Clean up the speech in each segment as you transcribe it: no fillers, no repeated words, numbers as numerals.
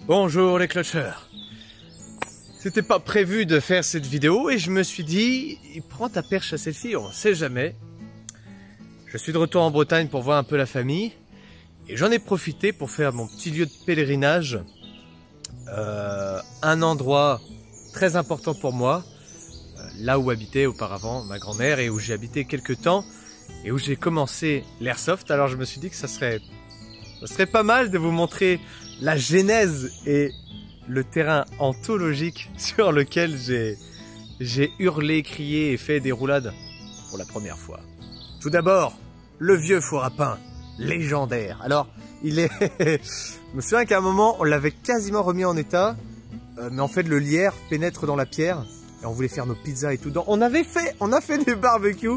Bonjour les clocheurs. C'était pas prévu de faire cette vidéo et je me suis dit, prends ta perche à selfie, on sait jamais. Je suis de retour en Bretagne pour voir un peu la famille et j'en ai profité pour faire mon petit lieu de pèlerinage. Un endroit très important pour moi, là où habitait auparavant ma grand-mère et où j'ai habité quelques temps et où j'ai commencé l'airsoft. Alors je me suis dit que ça serait pas mal de vous montrer la genèse et le terrain anthologique sur lequel j'ai hurlé, crié et fait des roulades pour la première fois. Tout d'abord, le vieux four à pain, légendaire. Alors, il est... Je me souviens qu'à un moment, on l'avait quasiment remis en état, mais en fait, le lierre pénètre dans la pierre et on voulait faire nos pizzas et tout. Donc, on a fait des barbecues.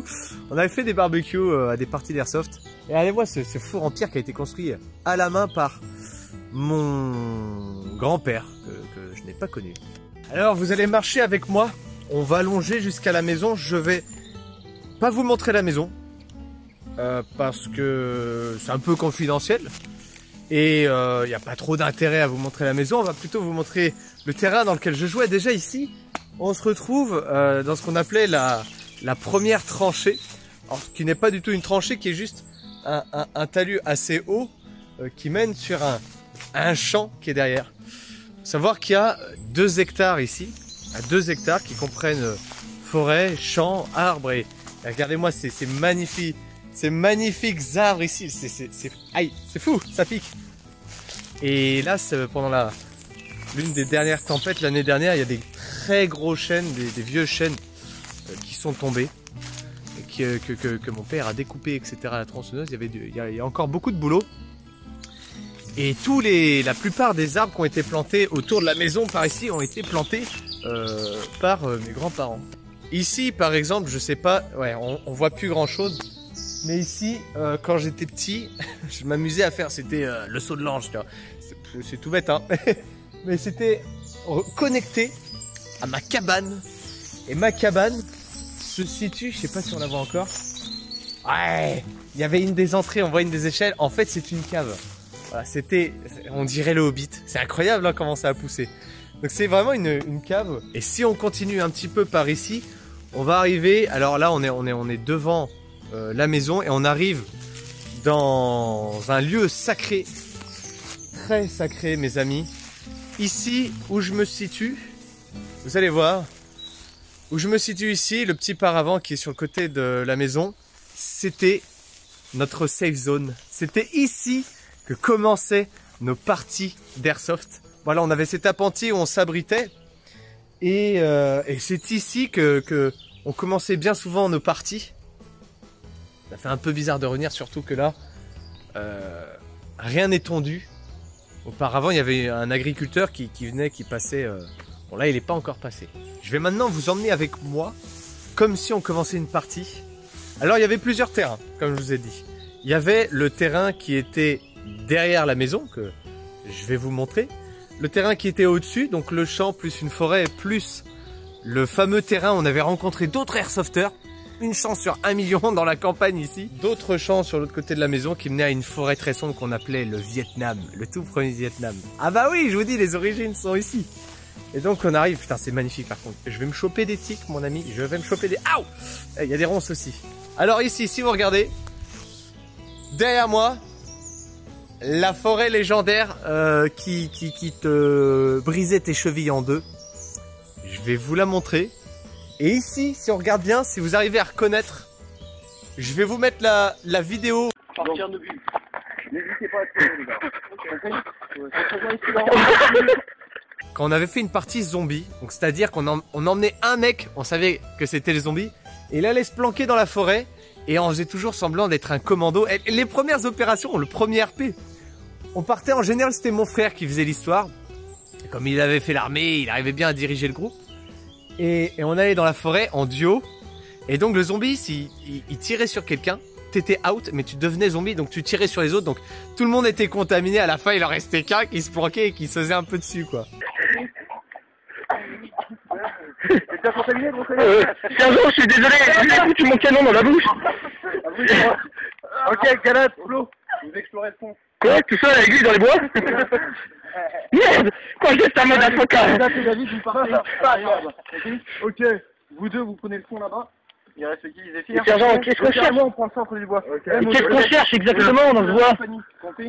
On avait fait des barbecues à des parties d'airsoft. Et allez voir ce four en pierre qui a été construit à la main par mon grand-père que je n'ai pas connu. Alors vous allez marcher avec moi, on va longer jusqu'à la maison. Je vais pas vous montrer la maison parce que c'est un peu confidentiel et il n'y a pas trop d'intérêt à vous montrer la maison. On va plutôt vous montrer le terrain dans lequel je jouais. Déjà ici, on se retrouve dans ce qu'on appelait la première tranchée, alors, qui n'est pas du tout une tranchée, qui est juste un talus assez haut qui mène sur un champ qui est derrière. Faut savoir qu'il y a 2 hectares ici, 2 hectares qui comprennent forêt, champs, arbres et regardez-moi ces magnifiques arbres ici. Aïe, c'est fou, ça pique. Et là, pendant l'une des dernières tempêtes l'année dernière, il y a des très gros chênes, des vieux chênes qui sont tombés et que mon père a découpé, etc. à la tronçonneuse. Il y a encore beaucoup de boulot. Et la plupart des arbres qui ont été plantés autour de la maison par ici ont été plantés par mes grands-parents. Ici, par exemple, je sais pas, ouais, on voit plus grand chose. Mais ici, quand j'étais petit, je m'amusais à faire, c'était le saut de l'ange. C'est tout bête, hein. Mais c'était connecté à ma cabane. Et ma cabane se situe, je sais pas si on la voit encore. Ouais, il y avait une des entrées, on voit une des échelles. En fait, c'est une cave. Voilà, on dirait le Hobbit. C'est incroyable hein, comment ça a poussé. Donc c'est vraiment une cave. Et si on continue un petit peu par ici, on va arriver. Alors là, on est devant la maison et on arrive dans un lieu sacré, très sacré, mes amis. Ici où je me situe, vous allez voir, où je me situe ici, le petit paravent qui est sur le côté de la maison, c'était notre safe zone. C'était ici que commençaient nos parties d'airsoft. Voilà, on avait cet appentis où on s'abritait et c'est ici que on commençait bien souvent nos parties. Ça fait un peu bizarre de revenir, surtout que là, rien n'est tondu. Auparavant, il y avait un agriculteur qui venait, qui passait. Bon là, il n'est pas encore passé. Je vais maintenant vous emmener avec moi, comme si on commençait une partie. Alors, il y avait plusieurs terrains, comme je vous ai dit. Il y avait le terrain qui était derrière la maison, que je vais vous montrer. Le terrain qui était au-dessus, donc le champ plus une forêt plus le fameux terrain où on avait rencontré d'autres airsofters. Une chance sur 1 million dans la campagne ici. D'autres champs sur l'autre côté de la maison qui menaient à une forêt très sombre qu'on appelait le Vietnam. Le tout premier Vietnam. Ah bah oui, je vous dis, les origines sont ici. Et donc on arrive, putain c'est magnifique par contre. Je vais me choper des tiques mon ami, je vais me choper des... Aouh! Il y a des ronces aussi. Alors ici, si vous regardez, derrière moi, la forêt légendaire qui te brisait tes chevilles en deux. Je vais vous la montrer. Et ici, si on regarde bien, si vous arrivez à reconnaître, je vais vous mettre la vidéo. Partir de but. N'hésitez pas à tirer, les gars. Quand on avait fait une partie zombie, donc c'est-à-dire qu'on emmenait un mec, on savait que c'était les zombies, et il allait se planquer dans la forêt, et on faisait toujours semblant d'être un commando. Et les premières opérations, le premier RP, on partait, en général c'était mon frère qui faisait l'histoire. Comme il avait fait l'armée, il arrivait bien à diriger le groupe. Et on allait dans la forêt en duo. Et donc le zombie, il tirait sur quelqu'un, t'étais out, mais tu devenais zombie, donc tu tirais sur les autres. Donc tout le monde était contaminé, à la fin il en restait qu'un qui se planquait et qui se faisait un peu dessus quoi. T'es déjà contaminé, gros connaître. Tiens, je suis désolé, j'ai foutu mon canon dans la bouche. Ok, Galate, Flo, vous explorez le fond. Quoi? Tout seul avec lui dans les bois? Merde! Quoi, juste un mode avocat! David, vous partez. Ok, vous deux, vous prenez le fond là-bas. Il reste qui, Zéphyr? Sergent, qu'est-ce qu'on cherche? On prend le centre du bois. Qu'est-ce qu'on cherche exactement dans ce bois?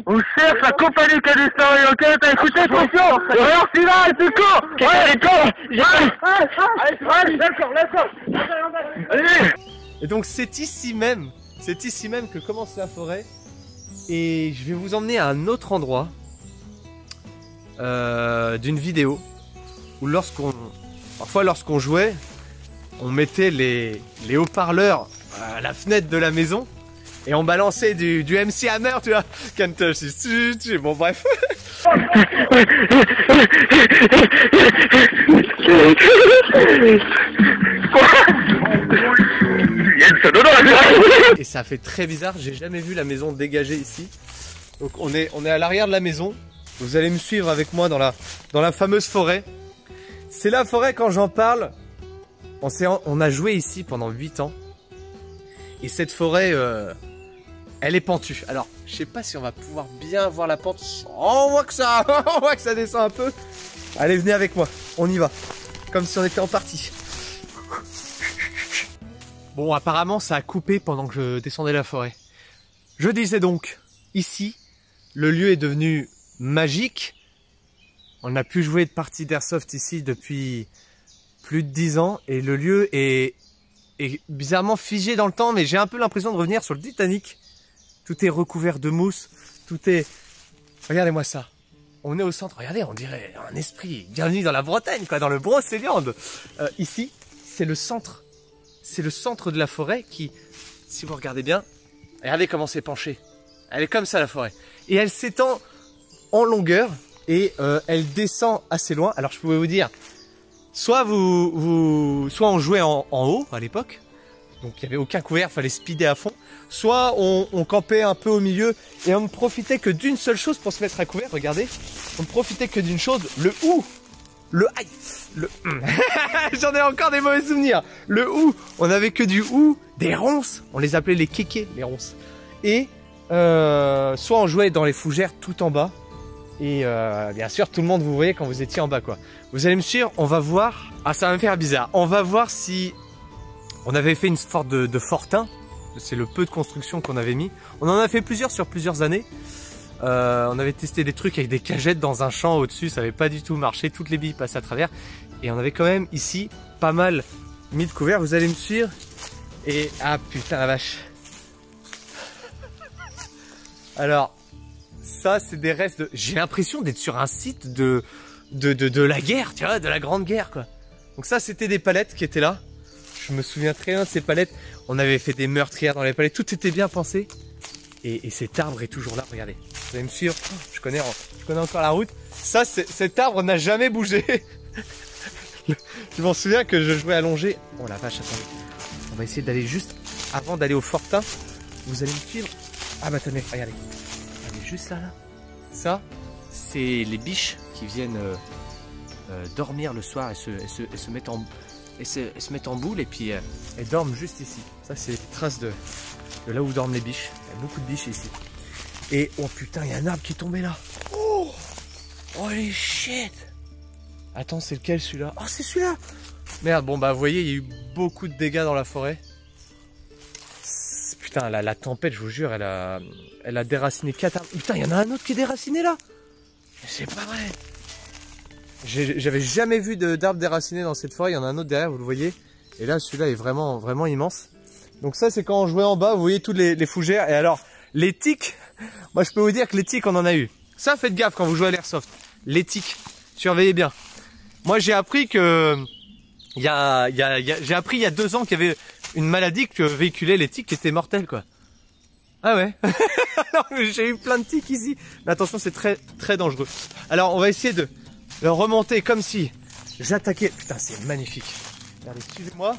On cherche la compagnie qui a disparu, ok? T'as écouté, attention! Alors, celui-là, c'est court! Ouais, d'accord. Et donc c'est ici même que commence la forêt. Et je vais vous emmener à un autre endroit d'une vidéo où parfois lorsqu'on jouait, on mettait les haut-parleurs à la fenêtre de la maison et on balançait du MC Hammer, tu vois. Bon bref. Et ça fait très bizarre, j'ai jamais vu la maison dégagée ici. Donc on est à l'arrière de la maison. Vous allez me suivre avec moi dans la fameuse forêt. C'est la forêt, quand j'en parle, on a joué ici pendant 8 ans. Et cette forêt, elle est pentue. Alors, je sais pas si on va pouvoir bien voir la pente. On voit que ça descend un peu. Allez, venez avec moi, on y va. Comme si on était en partie. Bon, apparemment, ça a coupé pendant que je descendais la forêt. Je disais donc, ici, le lieu est devenu magique. On a pu jouer de parties d'airsoft ici depuis plus de 10 ans. Et le lieu est bizarrement figé dans le temps, mais j'ai un peu l'impression de revenir sur le Titanic. Tout est recouvert de mousse, tout est... Regardez-moi ça. On est au centre, regardez, on dirait un esprit. Bienvenue dans la Bretagne, quoi, dans le Brocéliande. Ici, c'est le centre. C'est le centre de la forêt qui, si vous regardez bien, regardez comment c'est penché. Elle est comme ça, la forêt. Et elle s'étend en longueur et elle descend assez loin. Alors, je pouvais vous dire, soit on jouait en haut à l'époque, donc il n'y avait aucun couvert, il fallait speeder à fond. Soit on campait un peu au milieu et on ne profitait que d'une seule chose pour se mettre à couvert, regardez. On ne profitait que d'une chose, le hou. Le aïe, j'en ai encore des mauvais souvenirs. Le hou, on avait que du hou, des ronces, on les appelait les kékés, les ronces. Et soit on jouait dans les fougères tout en bas. Et bien sûr, tout le monde vous voyait quand vous étiez en bas, quoi. Vous allez me suivre, on va voir. Ah, ça va me faire bizarre. On va voir si on avait fait une sorte de fortin. C'est le peu de construction qu'on avait mis. On en a fait plusieurs sur plusieurs années. On avait testé des trucs avec des cagettes dans un champ au-dessus, ça n'avait pas du tout marché, toutes les billes passaient à travers. Et on avait quand même ici pas mal mis de couverts, vous allez me suivre. Et ah putain la vache. Alors, ça c'est des restes de... J'ai l'impression d'être sur un site de la guerre, tu vois, de la grande guerre, quoi. Donc ça c'était des palettes qui étaient là. Je me souviens très bien de ces palettes. On avait fait des meurtrières dans les palettes, tout était bien pensé. Et cet arbre est toujours là, regardez. Vous allez me suivre, je connais encore la route. Ça, cet arbre n'a jamais bougé. Je m'en souviens que je jouais allongé. Oh la vache, attendez. On va essayer d'aller juste avant d'aller au fortin. Vous allez me suivre. Ah bah tenez, regardez. Regardez juste là. Ça, c'est les biches qui viennent dormir le soir et se mettent en boule et puis elles dorment juste ici. Ça, c'est les traces de là où dorment les biches. Il y a beaucoup de biches ici. Et oh putain, il y a un arbre qui est tombé là. Oh, holy shit. Attends, c'est lequel celui-là? Oh, c'est celui-là. Merde, bon bah vous voyez, il y a eu beaucoup de dégâts dans la forêt. Putain, la tempête, je vous jure, elle a déraciné 4 arbres. Putain, il y en a un autre qui est déraciné là. Mais c'est pas vrai. J'avais jamais vu d'arbre déraciné dans cette forêt. Il y en a un autre derrière, vous le voyez. Et là, celui-là est vraiment, vraiment immense. Donc ça, c'est quand on jouait en bas, vous voyez toutes les fougères. Et alors, les tiques, moi je peux vous dire que les tiques, on en a eu. Ça, faites gaffe quand vous jouez à l'airsoft. Les tiques, surveillez bien. Moi, j'ai appris que... j'ai appris il y a 2 ans qu'il y avait une maladie que véhiculaient les tiques qui était mortelle, quoi. Ah ouais. J'ai eu plein de tiques ici. Mais attention, c'est très, très dangereux. Alors, on va essayer de remonter comme si j'attaquais... Putain, c'est magnifique. Regardez, suivez-moi.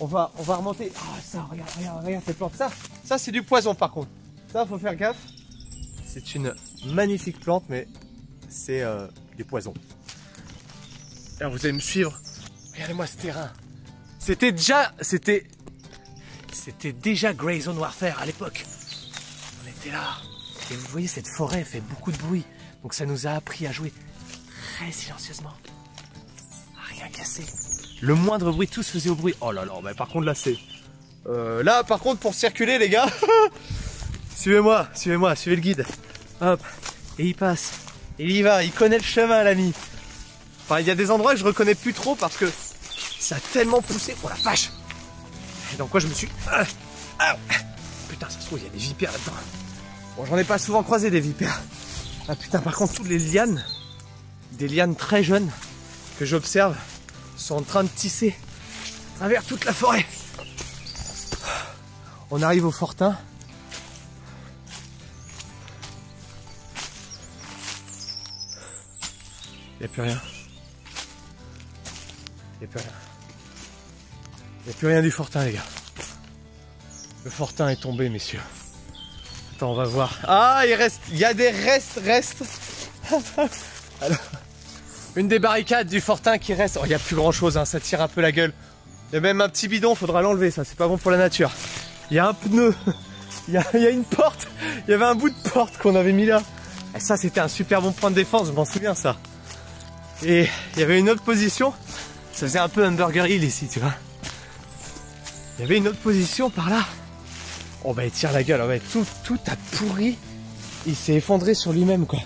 On va remonter. Ah, ça, regarde cette plante. Ça c'est du poison par contre. Ça, faut faire gaffe. C'est une magnifique plante, mais c'est du poison. Alors, vous allez me suivre. Regardez-moi ce terrain. C'était déjà Grayzone Warfare à l'époque. On était là. Et vous voyez, cette forêt fait beaucoup de bruit. Donc ça nous a appris à jouer très silencieusement, à rien casser. Le moindre bruit, tout se faisait au bruit. Oh là là, mais par contre là c'est... là par contre pour circuler les gars, suivez-moi, suivez-moi, suivez le guide. Hop, et il passe. Il y va, il connaît le chemin l'ami. Enfin il y a des endroits que je reconnais plus trop parce que ça a tellement poussé. Oh la vache. Et dans quoi je me suis... Putain ça se trouve il y a des vipères là-dedans. Bon j'en ai pas souvent croisé des vipères. Ah putain par contre toutes les lianes, des lianes très jeunes que j'observe sont en train de tisser à travers toute la forêt. On arrive au Fortin. Il n'y a plus rien. Il n'y a plus rien. Il n'y a plus rien du Fortin les gars. Le Fortin est tombé messieurs. Attends on va voir. Ah il y a des restes. Alors, une des barricades du Fortin qui reste. Oh, il n'y a plus grand chose, hein, ça tire un peu la gueule. Il y a même un petit bidon, faudra l'enlever, ça, c'est pas bon pour la nature. Il y a un pneu, il y a une porte, il y avait un bout de porte qu'on avait mis là. Et ça, c'était un super bon point de défense, je m'en souviens ça. Et il y avait une autre position, ça faisait un peu Hamburger Hill ici, tu vois. Il y avait une autre position par là. Oh bah il tire la gueule, ouais, tout a pourri. Il s'est effondré sur lui-même quoi.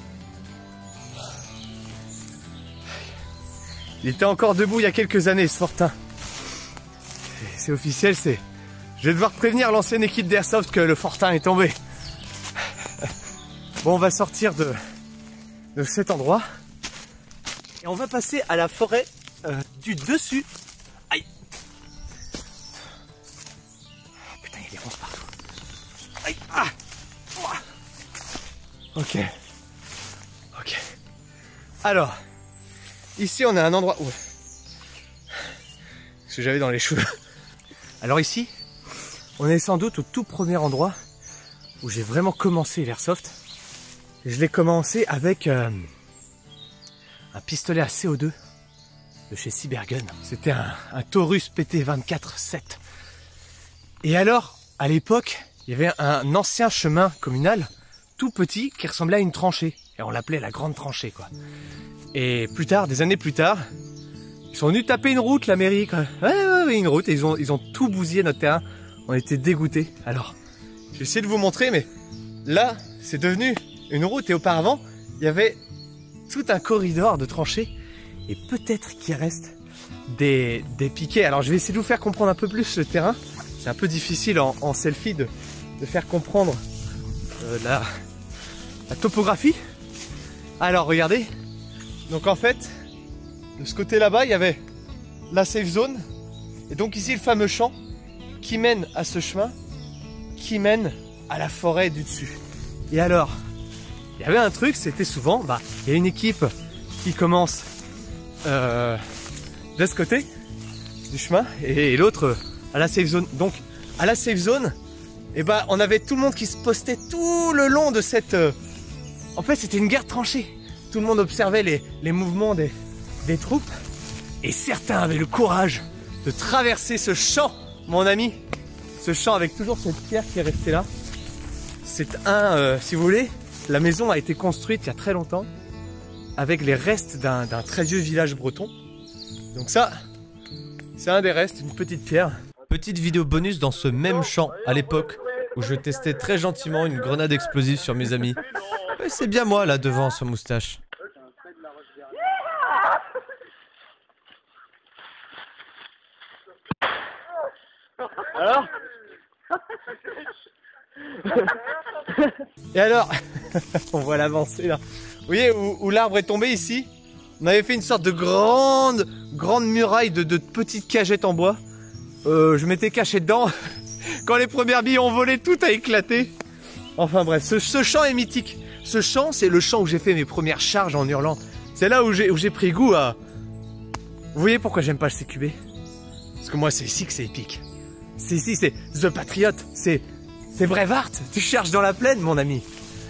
Il était encore debout il y a quelques années, ce Fortin. C'est officiel, c'est... Je vais devoir prévenir l'ancienne équipe d'Airsoft que le Fortin est tombé. Bon, on va sortir de cet endroit. Et on va passer à la forêt du dessus. Aïe. Putain, il y a des ronces partout. Aïe. Ah. Ok. Ok. Alors... Ici on a un endroit où... Ce que j'avais dans les cheveux. Alors ici, on est sans doute au tout premier endroit où j'ai vraiment commencé l'airsoft. Je l'ai commencé avec un pistolet à CO2 de chez Cybergun. C'était un Taurus PT 24-7. Et alors, à l'époque, il y avait un ancien chemin communal, tout petit, qui ressemblait à une tranchée. Et on l'appelait la grande tranchée quoi. Et plus tard, des années plus tard, ils sont venus taper une route, la mairie, quoi. Ouais, une route, et ils ont tout bousillé notre terrain. On était dégoûtés. Alors, je vais essayer de vous montrer, mais là, c'est devenu une route, et auparavant, il y avait tout un corridor de tranchées, et peut-être qu'il reste des piquets. Alors, je vais essayer de vous faire comprendre un peu plus le terrain. C'est un peu difficile en selfie de faire comprendre la topographie. Alors, regardez. Donc en fait, de ce côté là-bas, il y avait la safe zone. Et donc ici, le fameux champ qui mène à ce chemin, qui mène à la forêt du dessus. Et alors, il y avait un truc, c'était souvent, il y a une équipe qui commence de ce côté du chemin et l'autre à la safe zone. Donc à la safe zone, on avait tout le monde qui se postait tout le long de cette... En fait, c'était une guerre tranchée. Tout le monde observait les mouvements des troupes. Et certains avaient le courage de traverser ce champ, mon ami. Ce champ avec toujours cette pierre qui est restée là. C'est si vous voulez, la maison a été construite il y a très longtemps avec les restes d'un très vieux village breton. Donc ça, c'est un des restes, une petite pierre. Petite vidéo bonus dans ce même champ à l'époque où je testais très gentiment une grenade explosive sur mes amis. C'est bien moi là devant ce moustache. Alors Et alors, on voit l'avancée là. Vous voyez où l'arbre est tombé ici? On avait fait une sorte de grande muraille de petites cagettes en bois. Je m'étais caché dedans. Quand les premières billes ont volé, tout a éclaté. Enfin bref, ce champ est mythique. Ce champ, c'est le champ où j'ai fait mes premières charges en hurlant. C'est là où j'ai pris goût à... Vous voyez pourquoi j'aime pas le CQB? Parce que moi, c'est ici que c'est épique. C'est ici, c'est The Patriot. C'est Braveheart. Tu cherches dans la plaine, mon ami.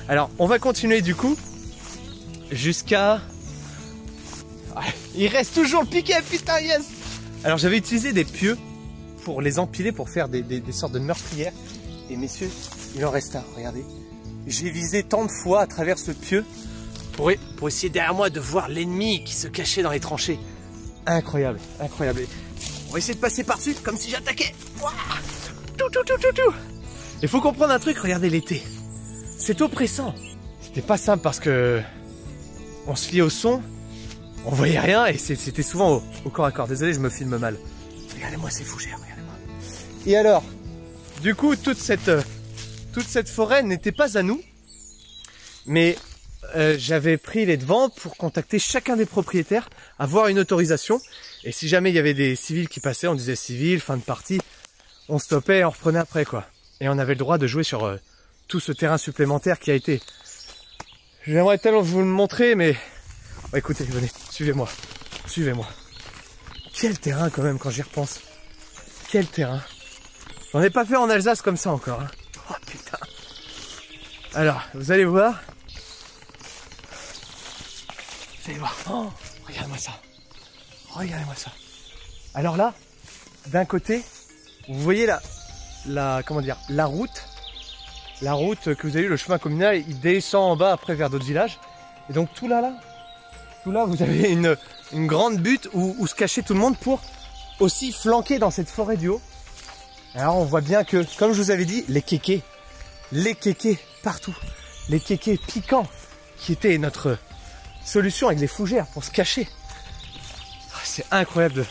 Alors, on va continuer du coup jusqu'à... Il reste toujours le piquet, putain, yes. Alors, j'avais utilisé des pieux pour les empiler, pour faire des sortes de meurtrières. Et messieurs, il en reste un, regardez. J'ai visé tant de fois à travers ce pieu pour essayer derrière moi de voir l'ennemi qui se cachait dans les tranchées. Incroyable, incroyable. On va essayer de passer par-dessus comme si j'attaquais. Tout. Il faut comprendre un truc, regardez l'été. C'est oppressant. C'était pas simple parce que on se liait au son, on voyait rien et c'était souvent au corps à corps. Désolé, je me filme mal. Regardez-moi ces fougères, regardez-moi. Et alors, du coup, toute cette forêt n'était pas à nous, mais j'avais pris les devants pour contacter chacun des propriétaires, avoir une autorisation. Et si jamais il y avait des civils qui passaient, on disait civil, fin de partie, on stoppait et on reprenait après quoi. Et on avait le droit de jouer sur tout ce terrain supplémentaire qui a été. J'aimerais tellement vous le montrer, mais bon, écoutez, venez, suivez-moi, suivez-moi. Quel terrain quand même quand j'y repense. Quel terrain. J'en ai pas fait en Alsace comme ça encore. Hein. Oh putain. Alors, vous allez voir. Vous allez voir. Oh, regarde-moi ça. Regardez-moi ça. Alors là, d'un côté, vous voyez comment dire, la route que vous avez eu, le chemin communal, il descend en bas après vers d'autres villages. Et donc tout là, vous avez une grande butte où se cachait tout le monde pour aussi flanquer dans cette forêt du haut. Alors on voit bien que, comme je vous avais dit, les kékés partout, les kékés piquants, qui étaient notre solution avec les fougères pour se cacher. C'est incroyable.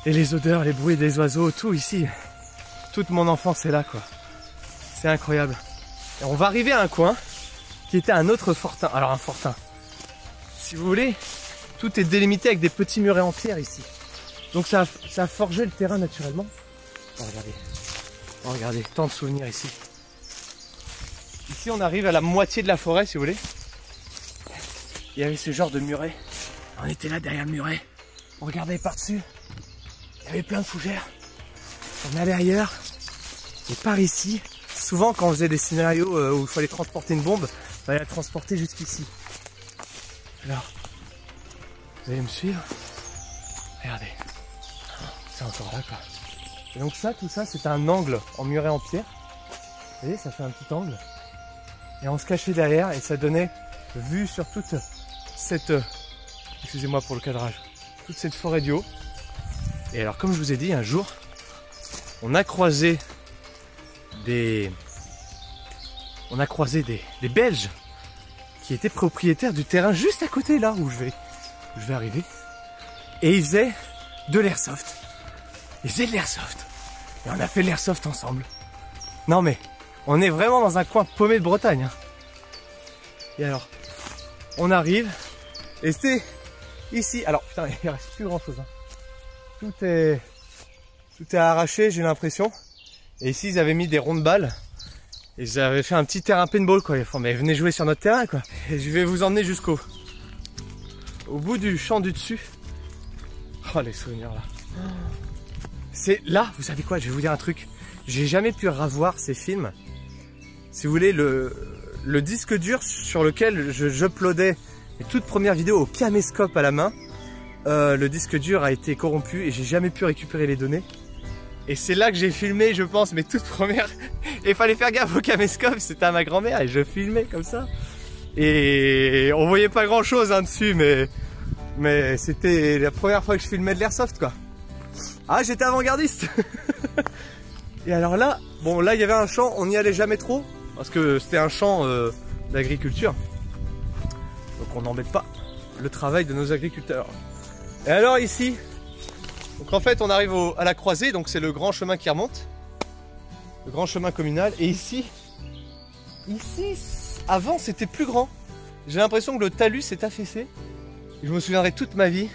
Et les odeurs, les bruits des oiseaux, tout ici. Toute mon enfance est là quoi. C'est incroyable. Et on va arriver à un coin qui était un autre fortin. Alors un fortin. Si vous voulez, tout est délimité avec des petits murets en pierre ici. Donc ça a forgé le terrain naturellement. Oh, regardez. Oh, regardez, tant de souvenirs ici. Ici on arrive à la moitié de la forêt si vous voulez. Il y avait ce genre de muret. On était là derrière le muret. On regardait par-dessus. Il y avait plein de fougères. On allait ailleurs. Et par ici, souvent quand on faisait des scénarios où il fallait transporter une bombe, il fallait la transporter jusqu'ici. Alors, vous allez me suivre. Regardez. C'est encore là quoi. Et donc ça, tout ça, c'est un angle en muret en pierre. Vous voyez, ça fait un petit angle. Et on se cachait derrière et ça donnait vue sur toute cette... excusez-moi pour le cadrage. Toute cette forêt du haut. Et alors, comme je vous ai dit, un jour, on a croisé des Belges qui étaient propriétaires du terrain juste à côté là où je vais arriver. Et ils faisaient de l'airsoft. Ils faisaient de l'airsoft. Et on a fait de l'airsoft ensemble. Non mais, on est vraiment dans un coin paumé de Bretagne. Hein. Et alors, on arrive, et c'est ici. Alors putain, il reste plus grand chose. Hein. Tout est arraché, j'ai l'impression. Et ici, ils avaient mis des ronds de balles. Et ils avaient fait un petit terrain paintball, quoi. Ils font, mais venez jouer sur notre terrain, quoi. Et je vais vous emmener jusqu'au bout du champ du dessus. Oh, les souvenirs, là. C'est là, vous savez quoi, je vais vous dire un truc. J'ai jamais pu revoir ces films. Si vous voulez, le disque dur sur lequel j'uploadais les toutes premières vidéos au caméscope à la main, le disque dur a été corrompu et j'ai jamais pu récupérer les données. Et c'est là que j'ai filmé, je pense, mes toutes premières. Et il fallait faire gaffe au caméscope, c'était à ma grand-mère et je filmais comme ça. Et on voyait pas grand-chose hein, dessus, mais c'était la première fois que je filmais de l'airsoft, quoi. Ah, j'étais avant-gardiste. Et alors là, bon, là il y avait un champ, on n'y allait jamais trop parce que c'était un champ d'agriculture. Donc on n'embête pas le travail de nos agriculteurs. Et alors ici, donc en fait on arrive à la croisée, donc c'est le grand chemin qui remonte, le grand chemin communal. Et ici, avant c'était plus grand. J'ai l'impression que le talus s'est affaissé. Et je me souviendrai toute ma vie.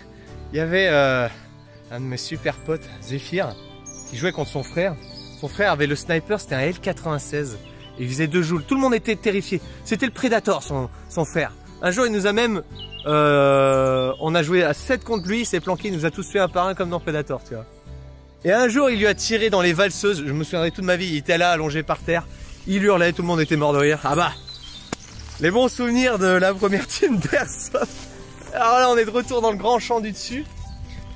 Il y avait un de mes super potes, Zéphyr, qui jouait contre son frère. Son frère avait le sniper, c'était un L96. Et il faisait 2 joules. Tout le monde était terrifié. C'était le Predator, son frère. Un jour, il nous a même... on a joué à 7 contre lui, il s'est planqué, il nous a tous fait un par un comme dans Predator, tu vois. Et un jour, il lui a tiré dans les valseuses. Je me souviendrai toute ma vie, il était là, allongé par terre. Il hurlait, tout le monde était mort de rire. Ah bah, les bons souvenirs de la première team d'Airsoft. Alors là, on est de retour dans le grand champ du dessus.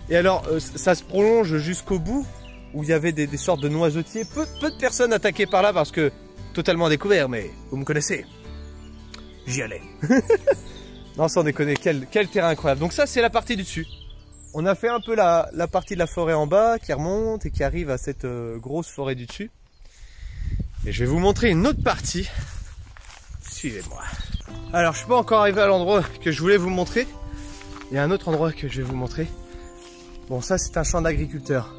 Et alors, ça se prolonge jusqu'au bout, où il y avait des sortes de noisetiers. Peu de personnes attaquées par là, parce que totalement découvert, mais vous me connaissez. j'y allais. Non, sans déconner, quel terrain incroyable. Donc ça, c'est la partie du dessus. On a fait un peu la partie de la forêt en bas qui remonte et qui arrive à cette grosse forêt du dessus. Et je vais vous montrer une autre partie. Suivez-moi. Alors, je suis pas encore arrivé à l'endroit que je voulais vous montrer. Il y a un autre endroit que je vais vous montrer. Bon, ça, c'est un champ d'agriculteurs.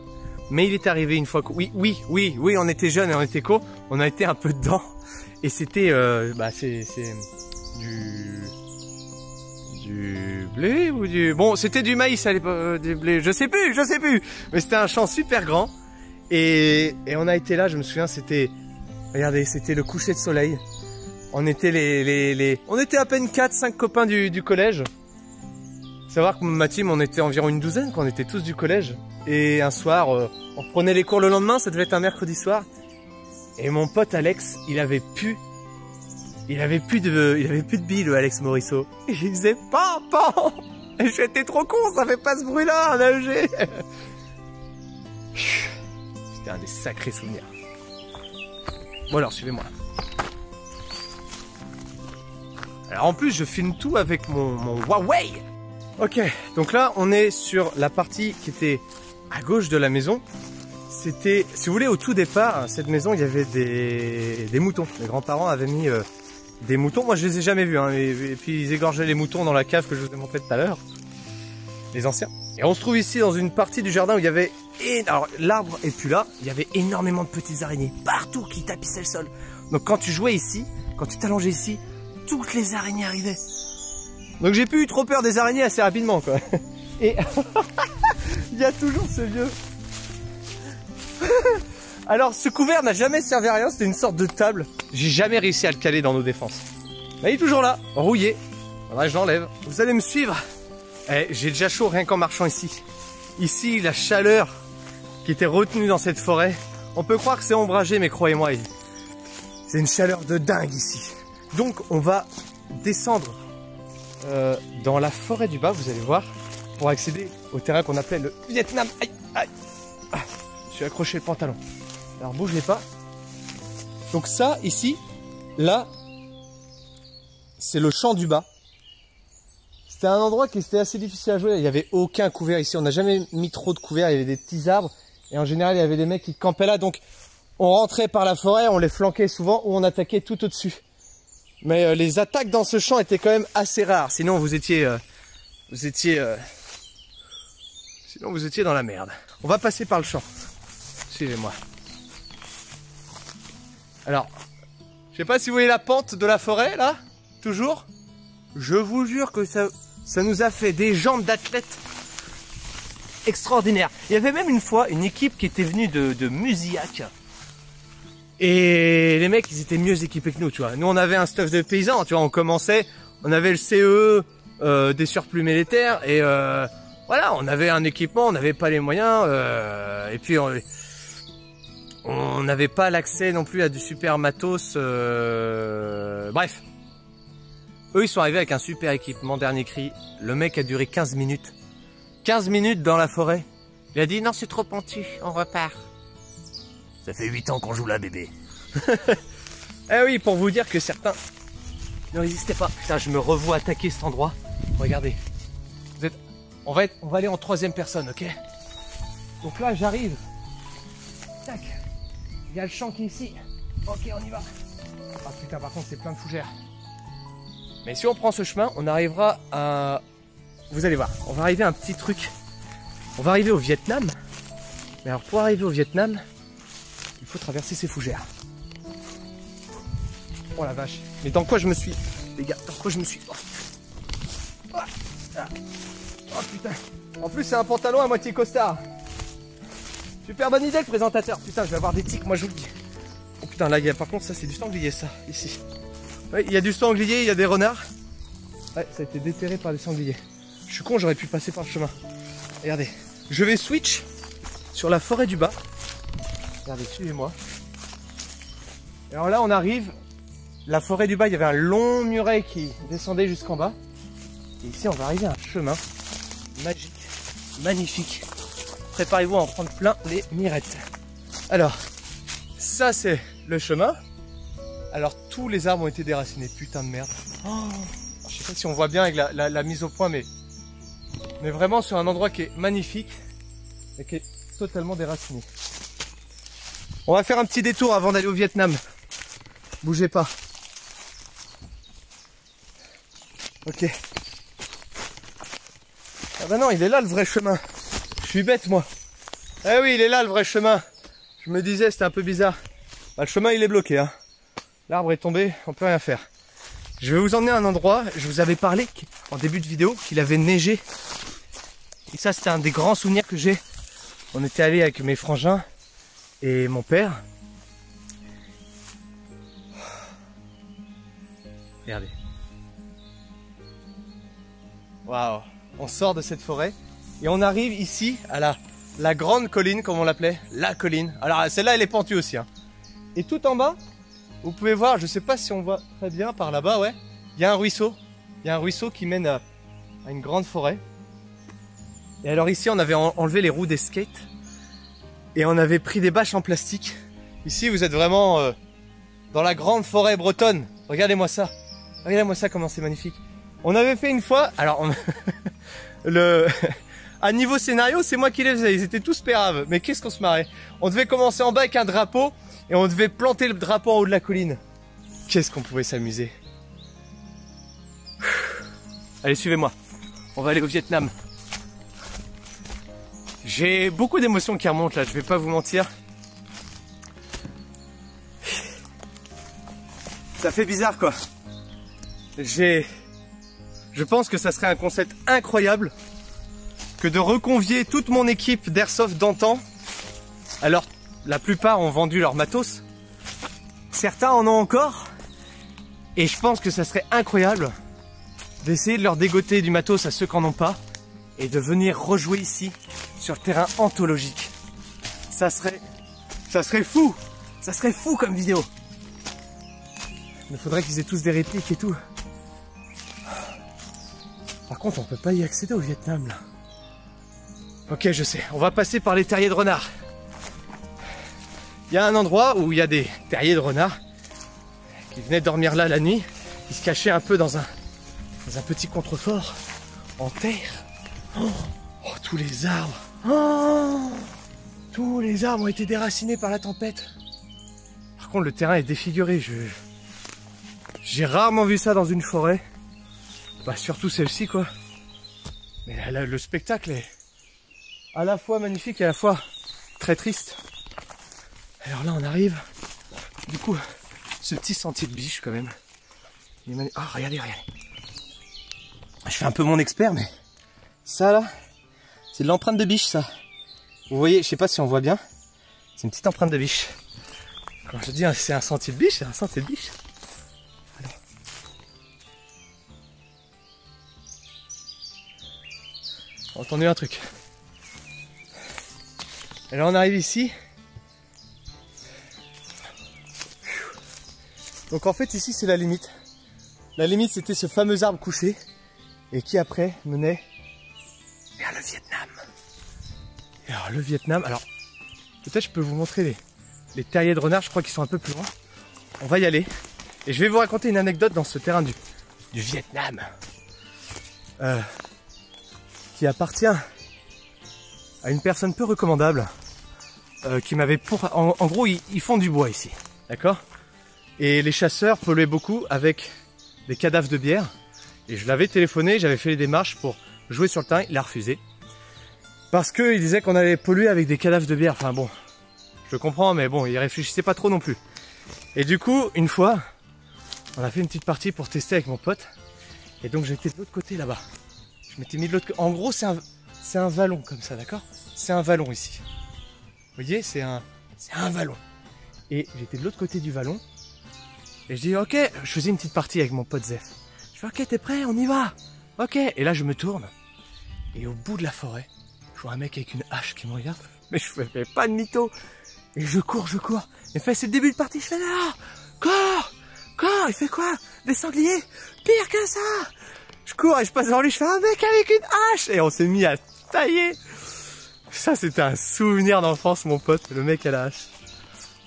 Mais il est arrivé une fois que... Oui, on était jeunes et on était co. On a été un peu dedans. Et c'était... c'est du blé ou du... Bon, c'était du maïs à l'époque, du blé, je sais plus. Mais c'était un champ super grand. Et on a été là, je me souviens, c'était... Regardez, c'était le coucher de soleil. On était on était à peine 4-5 copains du collège. Faut savoir que ma team, on était environ une douzaine, qu'on était tous du collège. Et un soir, on reprenait les cours le lendemain, ça devait être un mercredi soir. Et mon pote Alex, il avait plus de billes, le Alex Morisseau. Il faisait pan. Et j'étais trop con, ça fait pas ce bruit-là, un AEG. C'était un des sacrés souvenirs. Bon alors, suivez-moi. Alors en plus, je filme tout avec mon Huawei. Ok, donc là, on est sur la partie qui était à gauche de la maison. C'était, si vous voulez, au tout départ, cette maison, il y avait des moutons. Mes grands-parents avaient mis des moutons. Moi, je les ai jamais vus. Hein, et puis, ils égorgeaient les moutons dans la cave que je vous ai montré tout à l'heure. Les anciens. Et on se trouve ici dans une partie du jardin où il y avait... Alors, l'arbre est plus là. Il y avait énormément de petites araignées partout qui tapissaient le sol. Donc, quand tu jouais ici, quand tu t'allongeais ici, toutes les araignées arrivaient. Donc, j'ai plus eu trop peur des araignées assez rapidement, quoi. Et il y a toujours ce vieux... Alors, ce couvert n'a jamais servi à rien. C'était une sorte de table. J'ai jamais réussi à le caler dans nos défenses. Mais il est toujours là, rouillé. Faudrait que je l'enlève. Vous allez me suivre. J'ai déjà chaud rien qu'en marchant ici. Ici, la chaleur qui était retenue dans cette forêt. On peut croire que c'est ombragé, mais croyez-moi, c'est une chaleur de dingue ici. Donc, on va descendre dans la forêt du bas, vous allez voir, pour accéder au terrain qu'on appelait le Vietnam. Aïe, aïe. Ah, je suis accroché le pantalon. Alors, bougez pas. Donc ça, ici, là, c'est le champ du bas. C'était un endroit qui était assez difficile à jouer. Il n'y avait aucun couvert ici. On n'a jamais mis trop de couverts. Il y avait des petits arbres. Et en général, il y avait des mecs qui campaient là. Donc, on rentrait par la forêt, on les flanquait souvent ou on attaquait tout au-dessus. Mais les attaques dans ce champ étaient quand même assez rares. Sinon, vous étiez dans la merde. On va passer par le champ. Suivez-moi. Alors, je sais pas si vous voyez la pente de la forêt, là. Toujours. Je vous jure que ça nous a fait des jambes d'athlète extraordinaires. Il y avait même une fois une équipe qui était venue de Musillac. Et les mecs, ils étaient mieux équipés que nous, tu vois. Nous, on avait un stuff de paysans, tu vois. On commençait, on avait le CE, des surplus militaires. Et voilà, on avait un équipement, on n'avait pas les moyens. Et puis, on n'avait pas l'accès non plus à du super matos. Bref. Eux, ils sont arrivés avec un super équipement, dernier cri. Le mec a duré 15 minutes. 15 minutes dans la forêt. Il a dit, non, c'est trop pentu, on repart. Ça fait 8 ans qu'on joue là, bébé. Eh oui, pour vous dire que certains ne résistaient pas. Putain, je me revois attaquer cet endroit. Regardez. On va aller en troisième personne, ok? Donc là, j'arrive. Tac. Il y a le champ qui est ici. Ok, on y va. Ah putain, par contre, c'est plein de fougères. Mais si on prend ce chemin, on arrivera à... Vous allez voir, on va arriver à un petit truc. On va arriver au Vietnam. Mais alors, pour arriver au Vietnam, il faut traverser ces fougères. Oh la vache. Mais dans quoi je me suis... Les gars, dans quoi je me suis... Oh, oh putain. En plus, c'est un pantalon à moitié costard. Super bonne idée, le présentateur. Putain, je vais avoir des tics, moi je vous le dis. Oh putain, là, par contre, ça, c'est du sanglier, ça, ici. Ouais, il y a du sanglier, il y a des renards. Ouais, ça a été déterré par des sangliers. Je suis con, j'aurais pu passer par le chemin. Regardez. Je vais switch sur la forêt du bas. Regardez, suivez-moi. Et alors là, on arrive. La forêt du bas, il y avait un long muret qui descendait jusqu'en bas. Et ici, on va arriver à un chemin magique, magnifique. Préparez-vous à en prendre plein les mirettes. Alors, ça, c'est le chemin. Alors, tous les arbres ont été déracinés. Putain de merde. Oh, je sais pas si on voit bien avec la mise au point, mais vraiment sur un endroit qui est magnifique et qui est totalement déraciné. On va faire un petit détour avant d'aller au Vietnam. Bougez pas. Ok. Ah bah non, il est là le vrai chemin. Je suis bête moi. Eh oui, il est là le vrai chemin. Je me disais, c'était un peu bizarre. Bah, le chemin il est bloqué, hein. L'arbre est tombé, on peut rien faire. Je vais vous emmener à un endroit, je vous avais parlé en début de vidéo qu'il avait neigé. Et ça c'était un des grands souvenirs que j'ai. On était allé avec mes frangins et mon père. Regardez. Waouh. On sort de cette forêt et on arrive ici à la grande colline comme on l'appelait. La colline. Alors celle-là elle est pentue aussi, hein. Et tout en bas, vous pouvez voir, je sais pas si on voit très bien par là-bas, ouais. Il y a un ruisseau. Il y a un ruisseau qui mène à une grande forêt. Et alors ici, on avait enlevé les roues des skates. Et on avait pris des bâches en plastique. Ici, vous êtes vraiment dans la grande forêt bretonne. Regardez-moi ça. Regardez-moi ça, comment c'est magnifique. On avait fait une fois... Alors, à niveau scénario, c'est moi qui les faisais. Ils étaient tous péraves. Mais qu'est-ce qu'on se marrait. On devait commencer en bas avec un drapeau. Et on devait planter le drapeau en haut de la colline. Qu'est-ce qu'on pouvait s'amuser. Allez, suivez-moi. On va aller au Vietnam. J'ai beaucoup d'émotions qui remontent là, je vais pas vous mentir. Ça fait bizarre quoi. Je pense que ça serait un concept incroyable que de reconvier toute mon équipe d'airsoft d'antan. Alors, la plupart ont vendu leur matos. Certains en ont encore. Et je pense que ça serait incroyable d'essayer de leur dégoter du matos à ceux qui n'en ont pas. Et de venir rejouer ici, sur le terrain anthologique. Ça serait fou. Ça serait fou comme vidéo. Mais faudrait qu'ils aient tous des répliques et tout. Par contre, on peut pas y accéder au Vietnam, là. Ok, je sais. On va passer par les terriers de renards. Il y a un endroit où il y a des terriers de renards qui venaient dormir là la nuit. Ils se cachaient un peu dans un petit contrefort en terre. Oh, tous les arbres. Oh, tous les arbres ont été déracinés par la tempête. Par contre, le terrain est défiguré. J'ai rarement vu ça dans une forêt. Bah, surtout celle-ci, quoi. Mais là, le spectacle est à la fois magnifique et à la fois très triste. Alors là, on arrive. Du coup, ce petit sentier de biche, quand même. Oh, regardez. Je fais un peu mon expert, mais ça, là, c'est de l'empreinte de biche, ça. Vous voyez, je sais pas si on voit bien. C'est une petite empreinte de biche. Quand je dis c'est un sentier de biche, c'est un sentier de biche. Alors. Entendu un truc. Et là, on arrive ici. Donc en fait ici c'est la limite. La limite c'était ce fameux arbre couché et qui après menait vers le Vietnam. Et alors le Vietnam, alors peut-être je peux vous montrer les terriers de renards, je crois qu'ils sont un peu plus loin. On va y aller et je vais vous raconter une anecdote dans ce terrain du Vietnam qui appartient à une personne peu recommandable qui m'avait en gros ils font du bois ici, d'accord? Et les chasseurs polluaient beaucoup avec des cadavres de bière. Et je l'avais téléphoné, j'avais fait les démarches pour jouer sur le terrain, il a refusé. Parce qu'il disait qu'on allait polluer avec des cadavres de bière. Enfin bon, je le comprends, mais bon, il réfléchissait pas trop non plus. Et du coup, une fois, on a fait une petite partie pour tester avec mon pote. Et donc j'étais de l'autre côté là-bas. Je m'étais mis de l'autre côté. En gros, c'est un vallon comme ça, d'accord? C'est un vallon ici. Vous voyez, c'est un vallon. Et j'étais de l'autre côté du vallon. Et je dis ok, je faisais une petite partie avec mon pote Zef. Je fais ok, t'es prêt, on y va. Ok, et là je me tourne. Et au bout de la forêt, je vois un mec avec une hache qui me regarde. Mais je fais pas de mytho. Et je cours. Il fait c'est le début de partie, je fais là. Cours. Il fait quoi? Des sangliers? Pire que ça. Je cours et je passe devant lui, je fais un mec avec une hache. Et on s'est mis à tailler. Ça c'était un souvenir d'enfance mon pote, le mec à la hache.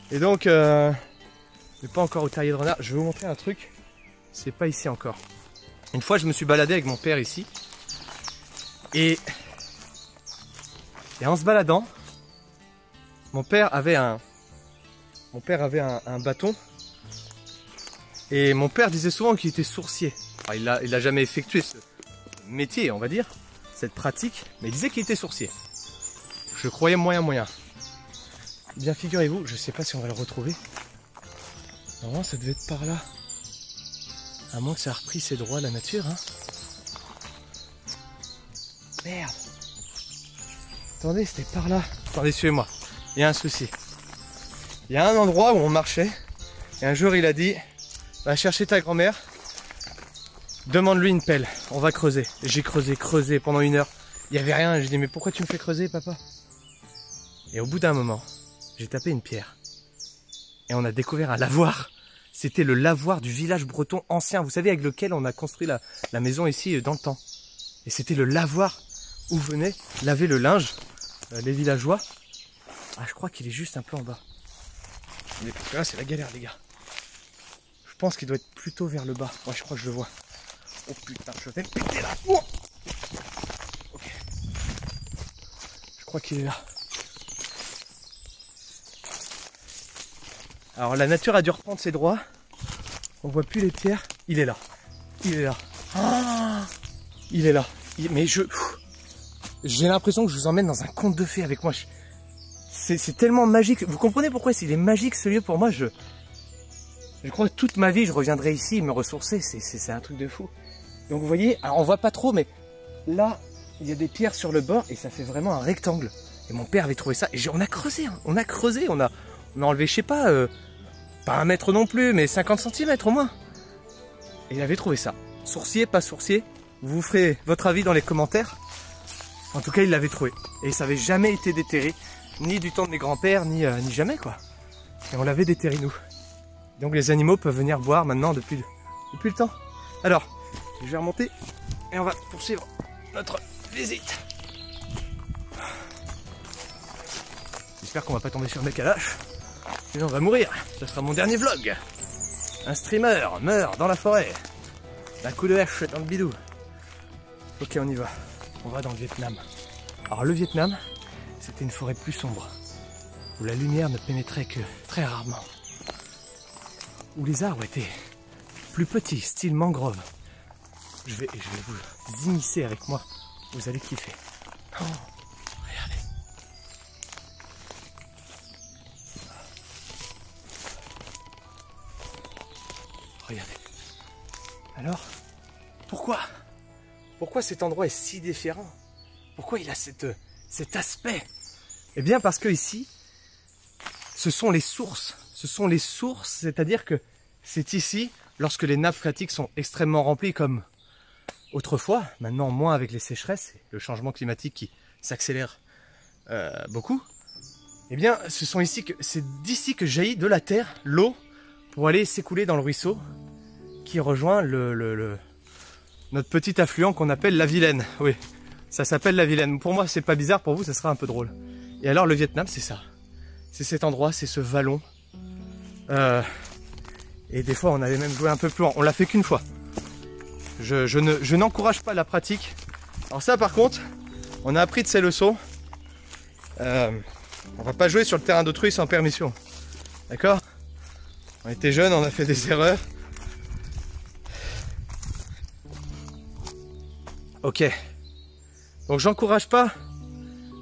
Et donc... mais pas encore au terrier de renard. Je vais vous montrer un truc. C'est pas ici encore. Une fois, je me suis baladé avec mon père ici. Et en se baladant, mon père avait un bâton. Et mon père disait souvent qu'il était sourcier. Alors, il a jamais effectué ce métier, on va dire, cette pratique, mais il disait qu'il était sourcier. Je croyais moyen. Bien, figurez-vous, je sais pas si on va le retrouver. Normalement, ça devait être par là. À moins que ça a repris ses droits à la nature, hein. Merde. Attendez, c'était par là. Attendez, suivez-moi. Il y a un souci. Il y a un endroit où on marchait. Et un jour, il a dit, va chercher ta grand-mère. Demande-lui une pelle. On va creuser. J'ai creusé pendant 1 heure. Il n'y avait rien. J'ai dit, mais pourquoi tu me fais creuser, papa? Et au bout d'un moment, j'ai tapé une pierre. Et on a découvert un lavoir. C'était le lavoir du village breton ancien. Vous savez, avec lequel on a construit la maison ici dans le temps. Et c'était le lavoir où venaient laver le linge les villageois. Ah, je crois qu'il est juste un peu en bas. Mais parce que là, c'est la galère, les gars. Je pense qu'il doit être plutôt vers le bas. Ouais, je crois que je le vois. Oh putain, je vais me péter là. Oh, ok. Je crois qu'il est là. Alors la nature a dû reprendre ses droits. On voit plus les pierres. Il est là. Il est là. Ah, il est là. Mais j'ai l'impression que je vous emmène dans un conte de fées avec moi. C'est tellement magique. Vous comprenez pourquoi il est magique ce lieu pour moi. Je crois que toute ma vie je reviendrai ici me ressourcer. C'est un truc de fou. Donc vous voyez, alors on voit pas trop, mais là il y a des pierres sur le bord et ça fait vraiment un rectangle. Et mon père avait trouvé ça. Et on a creusé, hein. On a enlevé, je sais pas 1 mètre non plus, mais 50 cm au moins. Et il avait trouvé ça. Sourcier, pas sourcier, vous vous ferez votre avis dans les commentaires. En tout cas, il l'avait trouvé. Et ça n'avait jamais été déterré, ni du temps de mes grands-pères, ni jamais, quoi. Et on l'avait déterré, nous. Donc les animaux peuvent venir boire maintenant depuis le temps. Alors, je vais remonter et on va poursuivre notre visite. J'espère qu'on va pas tomber sur un mec à lâche. Sinon on va mourir. Ce sera mon dernier vlog. Un streamer meurt dans la forêt. D'un coup de hache dans le bidou. Ok, on y va. On va dans le Vietnam. Alors le Vietnam, c'était une forêt plus sombre. Où la lumière ne pénétrait que très rarement. Où les arbres étaient plus petits, style mangrove. Je vais vous immiscer avec moi. Vous allez kiffer. Oh, regardez. Regardez. Alors, pourquoi cet endroit est si différent? Pourquoi il a cet aspect? Eh bien parce que ici, ce sont les sources. Ce sont les sources, c'est-à-dire que c'est ici, lorsque les nappes phréatiques sont extrêmement remplies comme autrefois, maintenant moins avec les sécheresses et le changement climatique qui s'accélère beaucoup, eh bien c'est d'ici que jaillit de la terre l'eau pour aller s'écouler dans le ruisseau qui rejoint notre petit affluent qu'on appelle la Vilaine. Oui, ça s'appelle la Vilaine. Pour moi, c'est pas bizarre, pour vous, ça sera un peu drôle. Et alors, le Vietnam, c'est ça. C'est cet endroit, c'est ce vallon. Et des fois, on avait même joué un peu plus loin. On l'a fait qu'une fois. Je n'encourage pas la pratique. Alors ça, par contre, on a appris de ces leçons. On va pas jouer sur le terrain d'autrui sans permission. D'accord? On était jeunes, on a fait des erreurs. Ok. Donc j'encourage pas.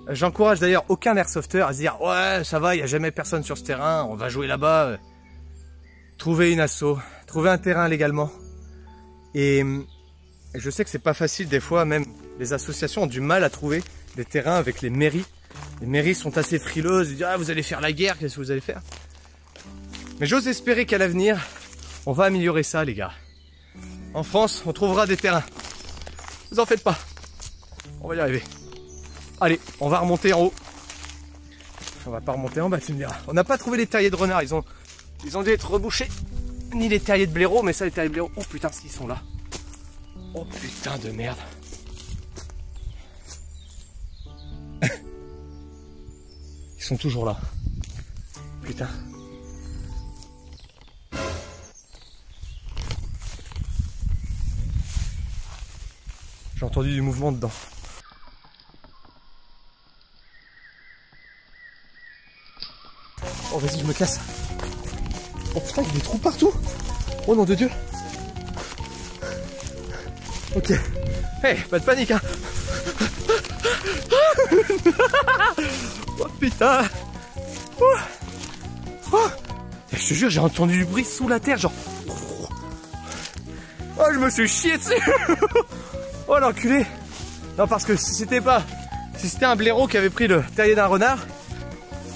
J'encourage d'ailleurs aucun airsofter à se dire ouais ça va, il n'y a jamais personne sur ce terrain, on va jouer là-bas. Trouvez une asso, trouvez un terrain légalement. Et je sais que c'est pas facile des fois, même les associations ont du mal à trouver des terrains avec les mairies. Les mairies sont assez frileuses, ils disent ah vous allez faire la guerre, qu'est-ce que vous allez faire? Mais j'ose espérer qu'à l'avenir, on va améliorer ça les gars. En France, on trouvera des terrains. Vous en faites pas. On va y arriver. Allez, on va remonter en haut. On va pas remonter en bas, tu me diras. On n'a pas trouvé les terriers de renard, ils ont dû être rebouchés. Ni les terriers de blaireau, mais ça les terriers de blaireau. Oh putain, ce qu'ils sont là. Oh putain de merde. Ils sont toujours là. Putain. J'ai entendu du mouvement dedans. Oh vas-y, je me casse. Oh putain, il y a des trous partout. Oh nom de Dieu. Ok. Hey, pas de panique hein. Oh putain. Oh. Oh. Et je te jure, j'ai entendu du bruit sous la terre, genre. Oh, je me suis chié dessus. Oh l'enculé. Non, parce que si c'était un blaireau qui avait pris le terrier d'un renard,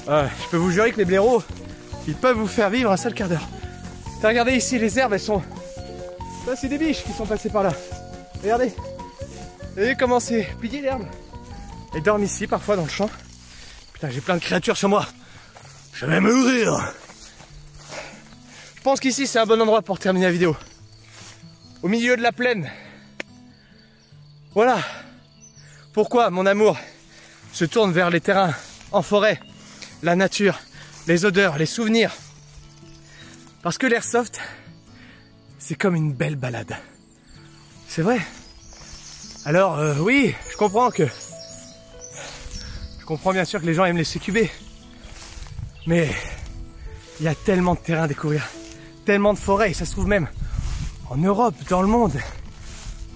je peux vous jurer que les blaireaux, ils peuvent vous faire vivre un seul quart d'heure. Regardez ici, les herbes, elles sont... Là, c'est des biches qui sont passées par là. Regardez. Vous voyez comment c'est plié l'herbe. Elles dorment ici, parfois, dans le champ. Putain, j'ai plein de créatures sur moi. Je vais mourir. Je pense qu'ici, c'est un bon endroit pour terminer la vidéo. Au milieu de la plaine. Voilà. Pourquoi mon amour se tourne vers les terrains en forêt, la nature, les odeurs, les souvenirs. Parce que l'airsoft, c'est comme une belle balade. C'est vrai. Alors oui, je comprends bien sûr que les gens aiment les CQB. Mais il y a tellement de terrains à découvrir, tellement de forêts, et ça se trouve même en Europe, dans le monde.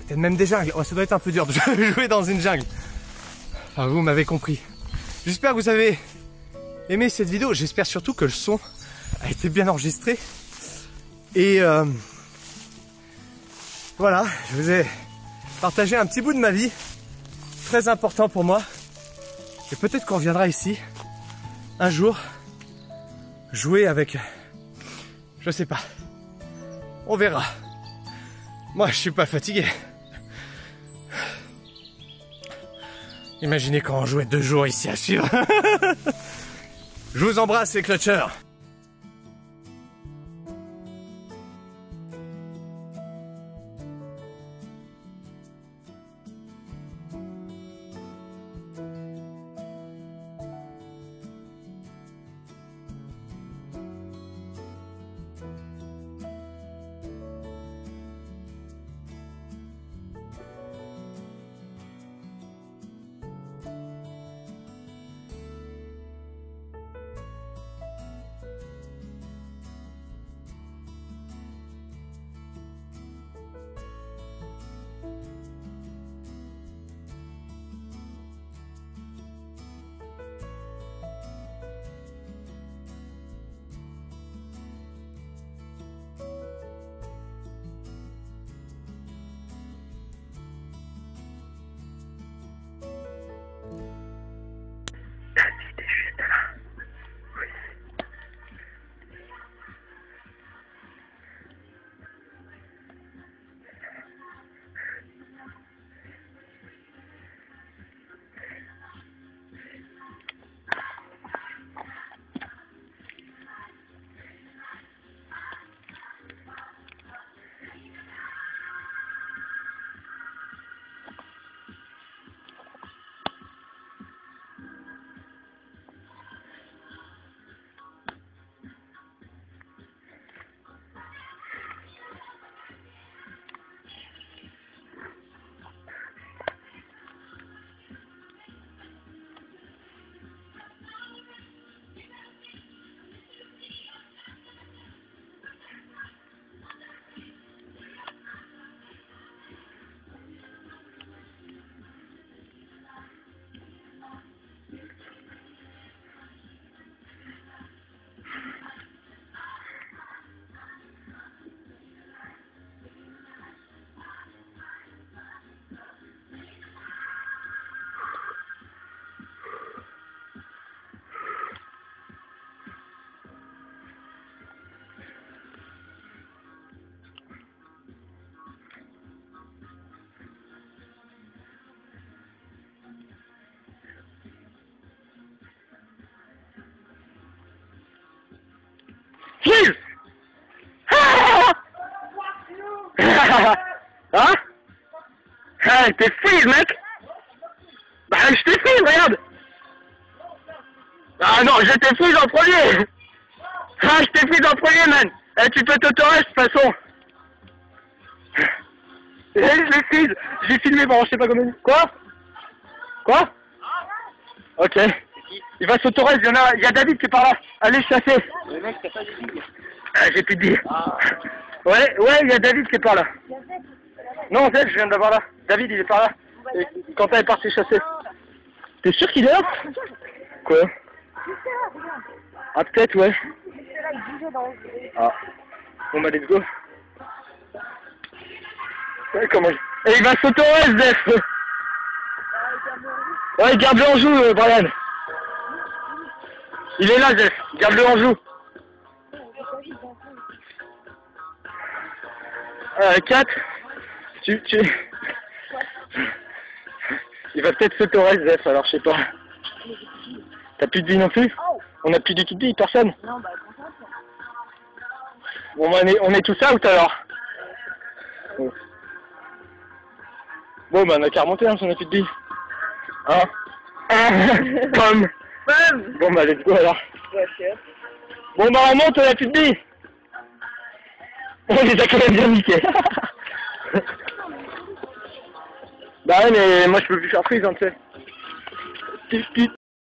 Peut-être même des jungles. Oh, ça doit être un peu dur de jouer dans une jungle. Enfin, vous m'avez compris. J'espère que vous avez aimé cette vidéo. J'espère surtout que le son a été bien enregistré. Et voilà, je vous ai partagé un petit bout de ma vie. Très important pour moi. Et peut-être qu'on reviendra ici un jour jouer avec... Je sais pas. On verra. Moi, je suis pas fatigué. Imaginez quand on jouait 2 jours ici à suivre. Je vous embrasse les clutchers. Hein? Ah, t'es freeze, mec! Bah, je t'ai freeze, regarde! Ah non, je t'ai freeze en premier! Ah, je t'ai freeze en premier, man! Eh, tu peux t'autorer, de toute façon! Je le filme. J'ai filmé, bon, je sais pas combien. Quoi? Quoi? Ok. Il va s'autoriser, il y a David qui est par là. Allez chasser. Le mec, t'as pas de billes. Ah, j'ai plus de billes. Ah. Ouais, il y a David qui est par là. Non, Zed, je viens d'avoir là. David, il est par là. Et Quentin est parti chasser. T'es sûr qu'il est là? Quoi? Ah, peut-être, ouais. Ah. Bon, bah, let's go. Ouais, comment... Et il va s'autoriser, Zef. Ouais, garde-le en joue, Brian. Il est là, Zef. Garde-le en joue. 4. Il va peut-être s'autoriser, Zef, alors je sais pas. T'as plus de billes non plus? On a plus du tout de billes, personne? Non, bah, Bon, bah, on est tous out alors. Bon, bah, on a qu'à remonter, hein, si on a plus de billes. Hein? Comme. Bon, bah, let's go alors. Bon, bah, on monte, on a plus de billes. On les a quand même bien niqués. Bah ouais, mais moi je peux plus faire prise, hein, tu sais.